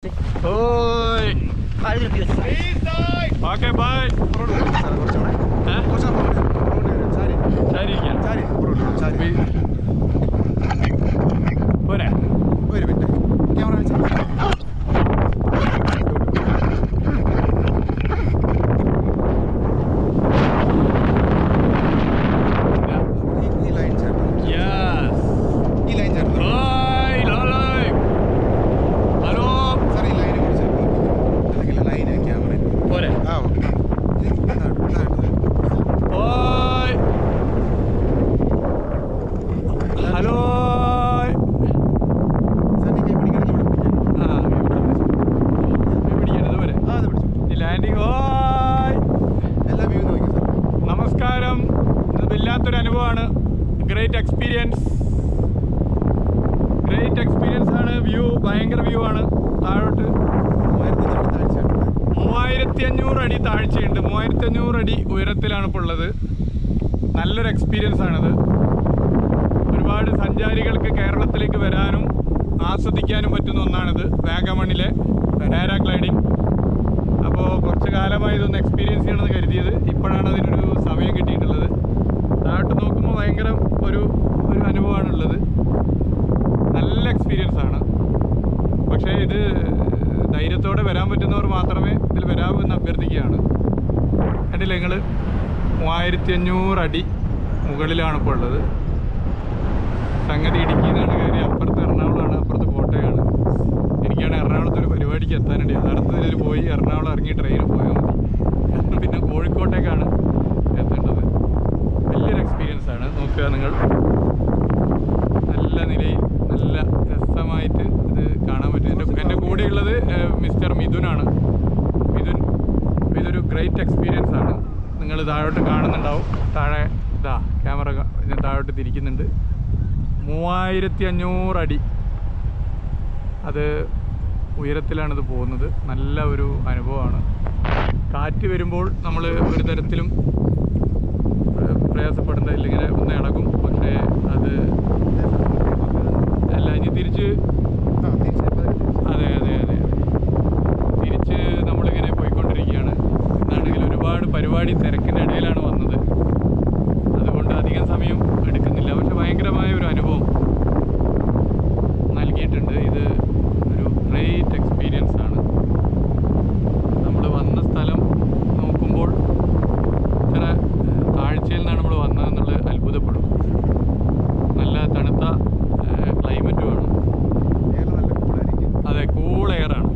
Oi. Okay, bye. നമസ്കാരം. ഇത് വല്ലാത്തൊരു അനുഭവമാണ്. ഗ്രേറ്റ് എക്സ്പീരിയൻസ് ആണ്. വ്യൂ ഭയങ്കര വ്യൂ ആണ്. താഴോട്ട് 3500 അടി താഴ്ചയുണ്ട്. 3500 അടി ഉയരത്തിലാണ് ഇപ്പോൾ ഉള്ളത്. നല്ലൊരു എക്സ്പീരിയൻസ് ആണത്. ഒരുപാട് സഞ്ചാരികൾക്ക് കേരളത്തിലേക്ക് വരാനും ആസ്വദിക്കാനും പറ്റുന്ന ഒന്നാണിത്. വാഗമണിലെ പാരാഗ്ലൈഡിങ്. അപ്പോൾ കുറച്ച് കാലമായി ഇതൊന്ന് എക്സ്പീരിയൻസ് ചെയ്യണമെന്ന് കരുതിയത്. ഇപ്പോഴാണ് അതിനൊരു സമയം കിട്ടിയിട്ടുള്ളത്. താഴോട്ട് നോക്കുമ്പോൾ ഭയങ്കര ഒരു അനുഭവമാണുള്ളത്. നല്ല എക്സ്പീരിയൻസ് ആണ്. പക്ഷേ ഇത് ധൈര്യത്തോടെ വരാൻ പറ്റുന്നവർ മാത്രമേ ഇതിൽ വരാവൂ എന്ന് അഭ്യർത്ഥിക്കുകയാണ്. കണ്ടില്ലേ നിങ്ങൾ, 3500 അടി മുകളിലാണ് ഇപ്പോൾ ഉള്ളത്. സംഗതി ഇടുക്കിയിൽ നിന്നാണ് കയറി. അപ്പുറത്ത് എറണാകുളമാണ്, അപ്പുറത്ത് കോട്ടയാണ്. എനിക്കാണ് എറണാകുളത്തൊരു പരിപാടിക്ക് എത്താനുണ്ട്. യഥാർത്ഥത്തിൽ പോയി എറണാകുളം ഇറങ്ങി ട്രെയിനിൽ പോയാൽ മതി. കാരണം പിന്നെ കോഴിക്കോട്ടേക്കാണ് എത്തേണ്ടത്. വലിയൊരു എക്സ്പീരിയൻസ് ആണ്. നോക്കുക നിങ്ങൾ, നല്ല നിലയിൽ നല്ല രസമായിട്ട് ഇത് കാണാൻ പറ്റും. എൻ്റെ കൂടെയുള്ളത് മിസ്റ്റർ മിഥുനാണ്. ഇതൊരു ഗ്രേറ്റ് എക്സ്പീരിയൻസ് ആണ്. നിങ്ങൾ താഴോട്ട് കാണുന്നുണ്ടാവും. താഴെ ഇതാ ക്യാമറ ഞാൻ താഴോട്ട് തിരിക്കുന്നുണ്ട്. 3500 അടി അത് ഉയരത്തിലാണിത് പോകുന്നത്. നല്ല ഒരു അനുഭവമാണ്. കാറ്റ് വരുമ്പോൾ നമ്മൾ ഒരു തരത്തിലും പ്രയാസപ്പെടേണ്ട. ഇങ്ങനെ ഒന്ന് ഇളകും. പക്ഷേ അത് അല്ല, ഇനി തിരിച്ച് അതെ തിരിച്ച് നമ്മളിങ്ങനെ പോയിക്കൊണ്ടിരിക്കുകയാണ്. എന്നാണെങ്കിൽ ഒരുപാട് പരിപാടി തിരക്കിൻ്റെ ഇടയിലാണ്